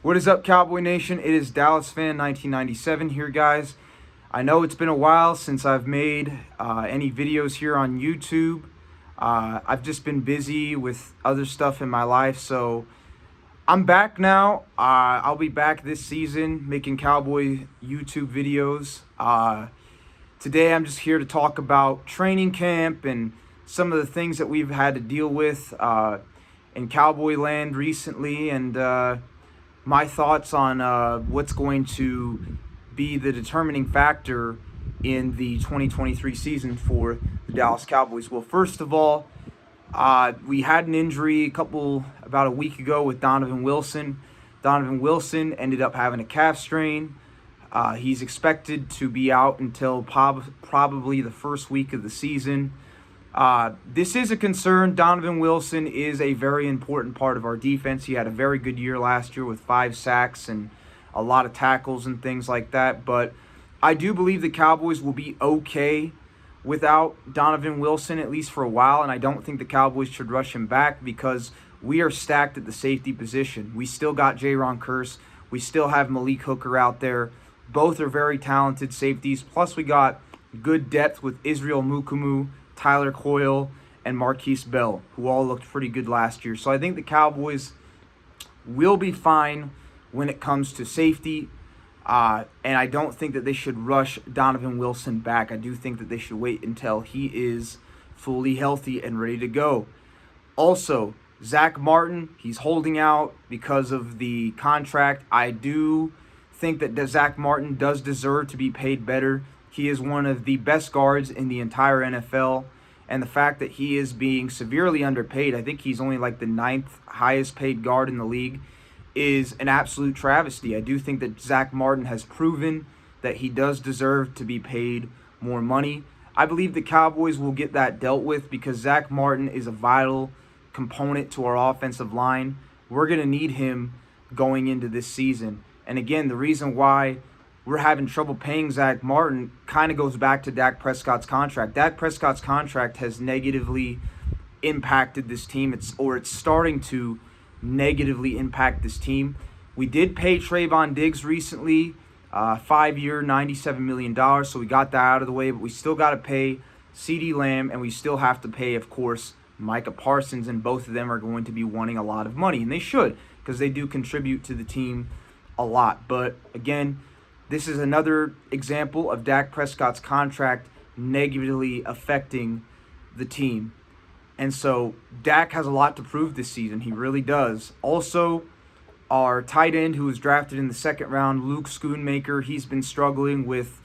What is up, Cowboy Nation? It is Dallas Fan 1997 here, guys. I know it's been a while since I've made any videos here on YouTube. I've just been busy with other stuff in my life, so I'm back now. I'll be back this season making Cowboy YouTube videos. Today I'm just here to talk about training camp and some of the things that we've had to deal with in Cowboy land recently, and my thoughts on what's going to be the determining factor in the 2023 season for the Dallas Cowboys. Well, first of all, we had an injury about a week ago with Donovan Wilson. Donovan Wilson ended up having a calf strain. He's expected to be out until probably the first week of the season. This is a concern. Donovan Wilson is a very important part of our defense. He had a very good year last year with 5 sacks and a lot of tackles and things like that. But I do believe the Cowboys will be okay without Donovan Wilson, at least for a while. And I don't think the Cowboys should rush him back because we are stacked at the safety position. We still got Jaron Kearse. We still have Malik Hooker out there. Both are very talented safeties. Plus, we got good depth with Israel Mukumu, Tyler Coyle, and Marquise Bell, who all looked pretty good last year. So I think the Cowboys will be fine when it comes to safety. And I don't think that they should rush Donovan Wilson back. I do think that they should wait until he is fully healthy and ready to go. Also, Zach Martin, he's holding out because of the contract. I do think that Zach Martin does deserve to be paid better. He is one of the best guards in the entire NFL, and the fact that he is being severely underpaid, I think he's only like the 9th highest paid guard in the league, is an absolute travesty. I do think that Zach Martin has proven that he does deserve to be paid more money. I believe the Cowboys will get that dealt with because Zach Martin is a vital component to our offensive line. We're going to need him going into this season. And again, the reason why we're having trouble paying Zach Martin kind of goes back to Dak Prescott's contract. Dak Prescott's contract has negatively impacted this team. It's starting to negatively impact this team. We did pay Trayvon Diggs recently, 5-year, $97 million, so we got that out of the way, but we still got to pay CeeDee Lamb, and we still have to pay, of course, Micah Parsons, and both of them are going to be wanting a lot of money, and they should, because they do contribute to the team a lot. But again, this is another example of Dak Prescott's contract negatively affecting the team. And so Dak has a lot to prove this season. He really does. Also, our tight end who was drafted in the 2nd round, Luke Schoonmaker, he's been struggling with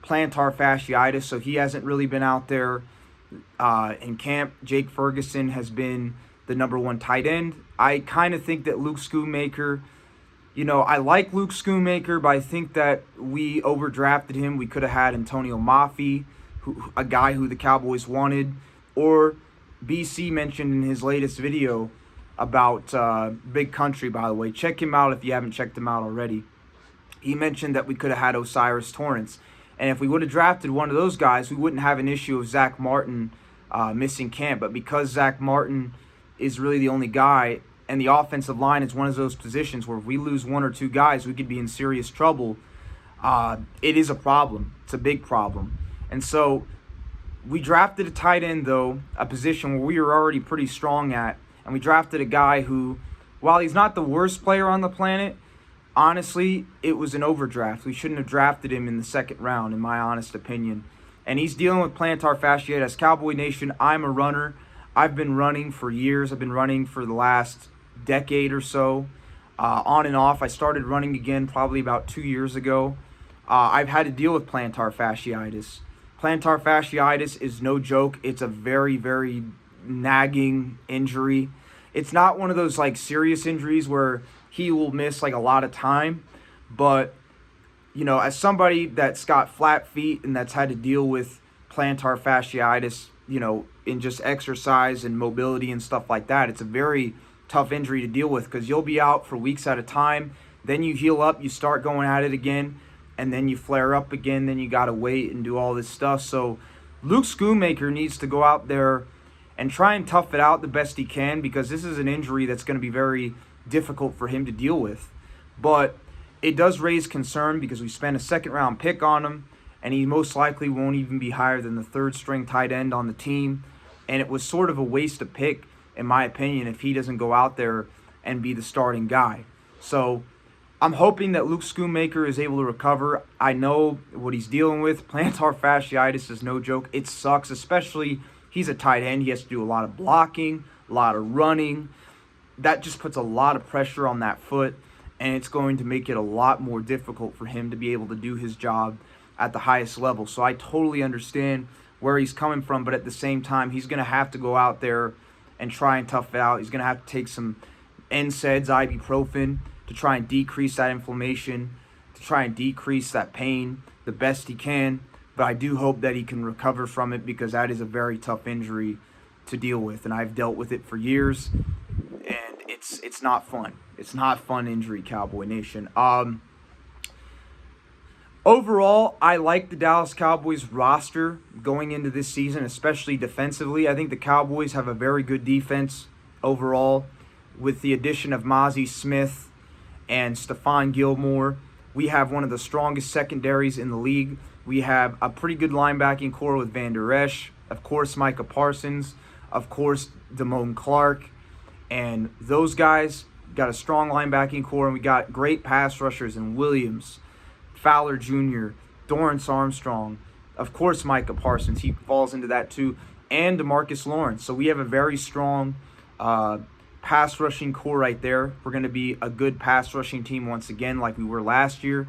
plantar fasciitis, so he hasn't really been out there in camp. Jake Ferguson has been the number 1 tight end. I kind of think that Luke Schoonmaker, I like Luke Schoonmaker, but I think that we overdrafted him. We could have had Antonio Mafi, a guy who the Cowboys wanted, or BC mentioned in his latest video about Big Country, by the way. Check him out if you haven't checked him out already. He mentioned that we could have had Osiris Torrance. And if we would have drafted one of those guys, we wouldn't have an issue of Zach Martin missing camp. But because Zach Martin is really the only guy, and the offensive line is one of those positions where if we lose 1 or 2 guys, we could be in serious trouble. It is a problem. It's a big problem. And so we drafted a tight end, though, a position where we were already pretty strong at. And we drafted a guy who, while he's not the worst player on the planet, honestly, it was an overdraft. We shouldn't have drafted him in the 2nd round, in my honest opinion. And he's dealing with plantar fasciitis. Cowboy Nation, I'm a runner. I've been running for years. I've been running for the last decade or so, on and off. I started running again probably about 2 years ago. I've had to deal with plantar fasciitis. Plantar fasciitis is no joke. It's a very, very nagging injury. It's not one of those like serious injuries where he will miss like a lot of time, but as somebody that's got flat feet and that's had to deal with plantar fasciitis, in just exercise and mobility and stuff like that, it's a very tough injury to deal with because you'll be out for weeks at a time. Then you heal up, you start going at it again, and then you flare up again. Then you got to wait and do all this stuff. So Luke Schoonmaker needs to go out there and try and tough it out the best he can because this is an injury that's going to be very difficult for him to deal with. But it does raise concern because we spent a second-round pick on him, and he most likely won't even be higher than the third-string tight end on the team. And it was sort of a waste of pick, in my opinion, if he doesn't go out there and be the starting guy. So I'm hoping that Luke Schoonmaker is able to recover. I know what he's dealing with. Plantar fasciitis is no joke. It sucks, especially he's a tight end. He has to do a lot of blocking, a lot of running. That just puts a lot of pressure on that foot, and it's going to make it a lot more difficult for him to be able to do his job at the highest level. So I totally understand where he's coming from, but at the same time, he's going to have to go out there and try and tough it out. He's going to have to take some NSAIDs, ibuprofen, to try and decrease that inflammation, to try and decrease that pain the best he can. But I do hope that he can recover from it, because that is a very tough injury to deal with, and I've dealt with it for years, and it's not fun. It's not fun injury, Cowboy Nation. Overall, I like the Dallas Cowboys roster going into this season, especially defensively. I think the Cowboys have a very good defense overall. With the addition of Mozzie Smith and Stephon Gilmore, we have one of the strongest secondaries in the league. We have a pretty good linebacking core with Van Der Esch, of course Micah Parsons, of course Damone Clark, and those guys got a strong linebacking core, and we got great pass rushers in Williams, Fowler Jr., Dorrance Armstrong, of course Micah Parsons, he falls into that too, and DeMarcus Lawrence. So we have a very strong pass rushing core right there. We're going to be a good pass rushing team once again, like we were last year.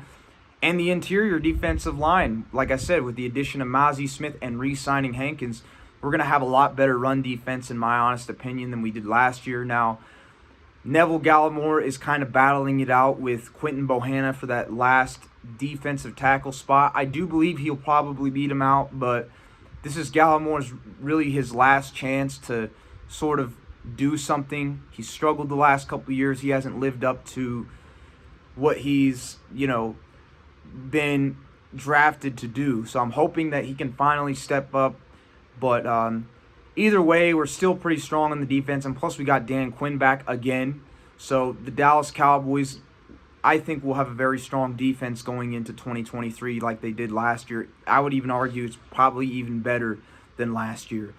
And the interior defensive line, like I said, with the addition of Mozzie Smith and re-signing Hankins, we're going to have a lot better run defense, in my honest opinion, than we did last year. Now, Neville Gallimore is kind of battling it out with Quinton Bohanna for that last defensive tackle spot. I do believe he'll probably beat him out, but this is Gallimore's really his last chance to sort of do something. He's struggled the last couple of years. He hasn't lived up to what he's, been drafted to do. So I'm hoping that he can finally step up. But either way, we're still pretty strong on the defense. And plus, we got Dan Quinn back again. So the Dallas Cowboys, I think, will have a very strong defense going into 2023 like they did last year. I would even argue it's probably even better than last year.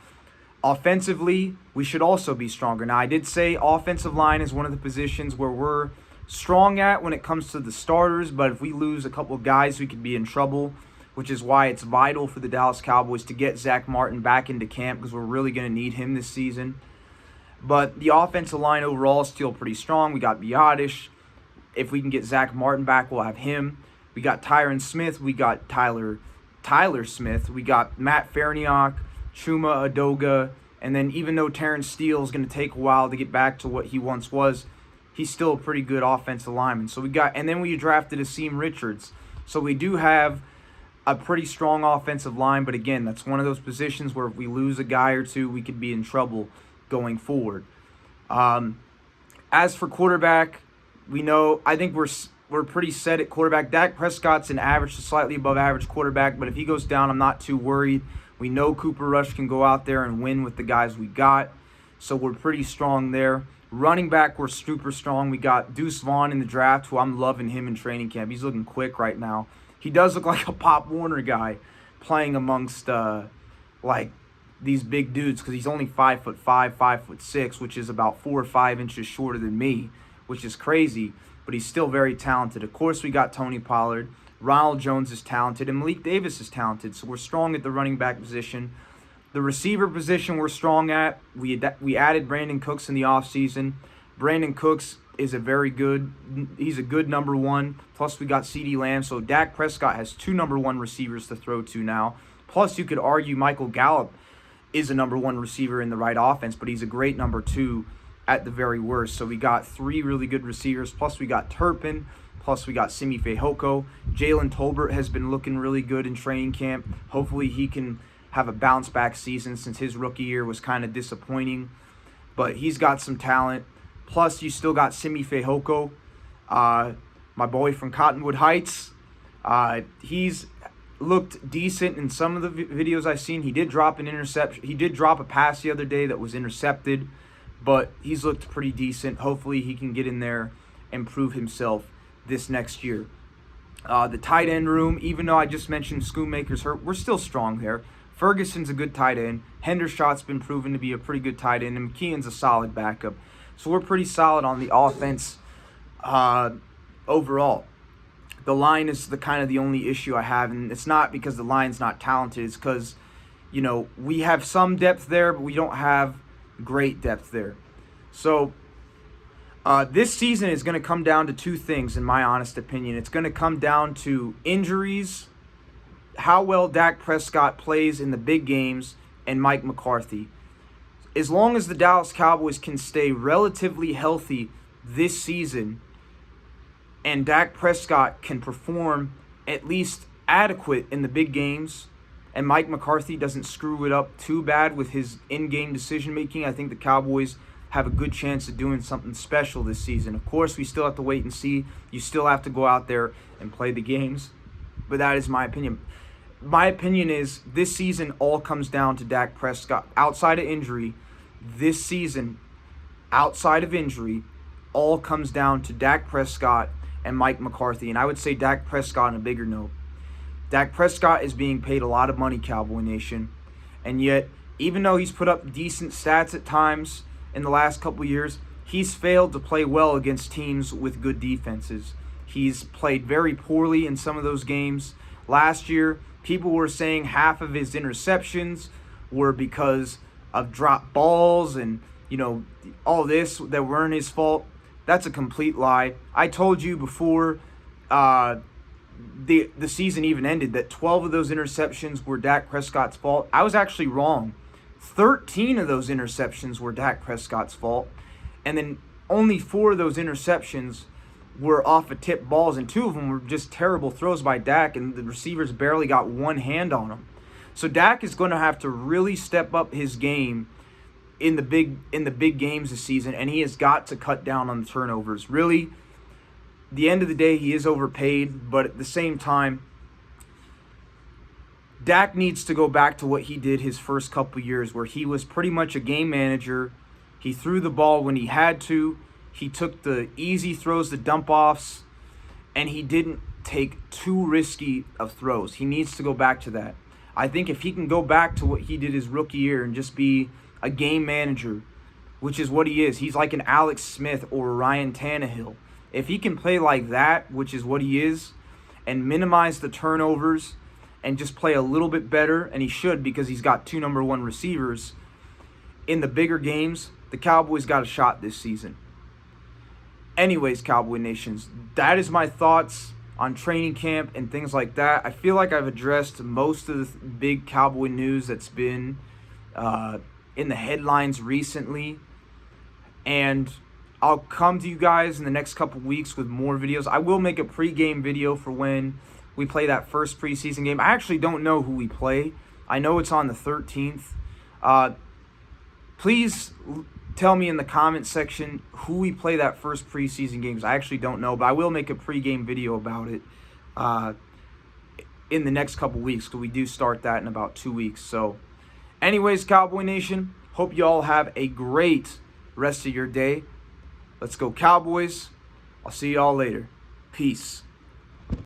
Offensively, we should also be stronger. Now, I did say offensive line is one of the positions where we're strong at when it comes to the starters, but if we lose a couple of guys, we could be in trouble, which is why it's vital for the Dallas Cowboys to get Zach Martin back into camp, because we're really going to need him this season. But the offensive line overall is still pretty strong. We got Biotish. If we can get Zach Martin back, we'll have him. We got Tyron Smith. We got Tyler Smith. We got Matt Farniok, Chuma Adoga, and then even though Terrence Steele is going to take a while to get back to what he once was, he's still a pretty good offensive lineman. So and then we drafted Asim Richards. So we do have a pretty strong offensive line, but again, that's one of those positions where if we lose a guy or two, we could be in trouble going forward. As for quarterback, I think we're pretty set at quarterback. Dak Prescott's an average to slightly above average quarterback, but if he goes down, I'm not too worried. We know Cooper Rush can go out there and win with the guys we got, so we're pretty strong there. Running back, we're super strong. We got Deuce Vaughn in the draft, who I'm loving him in training camp. He's looking quick right now. He does look like a Pop Warner guy playing amongst these big dudes, because he's only 5'5", 5'6", which is about 4 or 5 inches shorter than me, which is crazy, but he's still very talented. Of course, we got Tony Pollard. Ronald Jones is talented, and Malik Davis is talented, so we're strong at the running back position. The receiver position we're strong at. We added Brandon Cooks in the offseason. Brandon Cooks is he's a good number one. Plus, we got CeeDee Lamb, so Dak Prescott has 2 number 1 receivers to throw to now. Plus, you could argue Michael Gallup is a number 1 receiver in the right offense, but he's a great number 2 at the very worst. So we got 3 really good receivers. Plus, we got Turpin. Plus, we got Simi Fehoko. Jalen Tolbert has been looking really good in training camp. Hopefully, he can have a bounce-back season, since his rookie year was kind of disappointing. But he's got some talent. Plus, you still got Simi Fehoko, my boy from Cottonwood Heights. He's looked decent in some of the videos I've seen. He did drop an interception. He did drop a pass the other day that was intercepted, but he's looked pretty decent. Hopefully, he can get in there and prove himself this next year. The tight end room, even though I just mentioned Schoonmaker's hurt, we're still strong there. Ferguson's a good tight end. Hendershot's been proven to be a pretty good tight end, and McKeon's a solid backup. So we're pretty solid on the offense overall. The line is the only issue I have, and it's not because the line's not talented. It's because, we have some depth there, but we don't have great depth there. So this season is going to come down to two things, in my honest opinion. It's going to come down to injuries, how well Dak Prescott plays in the big games, and Mike McCarthy. As long as the Dallas Cowboys can stay relatively healthy this season and Dak Prescott can perform at least adequate in the big games and Mike McCarthy doesn't screw it up too bad with his in-game decision-making, I think the Cowboys have a good chance of doing something special this season. Of course, we still have to wait and see. You still have to go out there and play the games, but that is my opinion. My opinion is this season all comes down to Dak Prescott. Outside of injury, this season, outside of injury, all comes down to Dak Prescott and Mike McCarthy. And I would say Dak Prescott on a bigger note. Dak Prescott is being paid a lot of money, Cowboy Nation. And yet, even though he's put up decent stats at times in the last couple of years, he's failed to play well against teams with good defenses. He's played very poorly in some of those games. Last year, people were saying half of his interceptions were because of dropped balls and, all this that weren't his fault. That's a complete lie. I told you before the season even ended that 12 of those interceptions were Dak Prescott's fault. I was actually wrong. 13 of those interceptions were Dak Prescott's fault. And then only 4 of those interceptions were off of tipped balls, and 2 of them were just terrible throws by Dak, and the receivers barely got one hand on them. So Dak is going to have to really step up his game in the big games this season, and he has got to cut down on the turnovers. Really, at the end of the day, he is overpaid, but at the same time, Dak needs to go back to what he did his first couple years, where he was pretty much a game manager. He threw the ball when he had to. He took the easy throws, the dump-offs, and he didn't take too risky of throws. He needs to go back to that. I think if he can go back to what he did his rookie year and just be a game manager, which is what he is. He's like an Alex Smith or a Ryan Tannehill. If he can play like that, which is what he is, and minimize the turnovers and just play a little bit better, and he should because he's got 2 number 1 receivers, in the bigger games, the Cowboys got a shot this season. Anyways, Cowboy Nations, that is my thoughts on training camp and things like that. I feel like I've addressed most of the big Cowboy news that's been in the headlines recently. And I'll come to you guys in the next couple weeks with more videos. I will make a pregame video for when we play that first preseason game. I actually don't know who we play. I know it's on the 13th. Please tell me in the comment section who we play that first preseason games. I actually don't know, but I will make a pregame video about it in the next couple weeks, because we do start that in about 2 weeks. So anyways, Cowboy Nation, hope you all have a great rest of your day. Let's go Cowboys. I'll see you all later. Peace.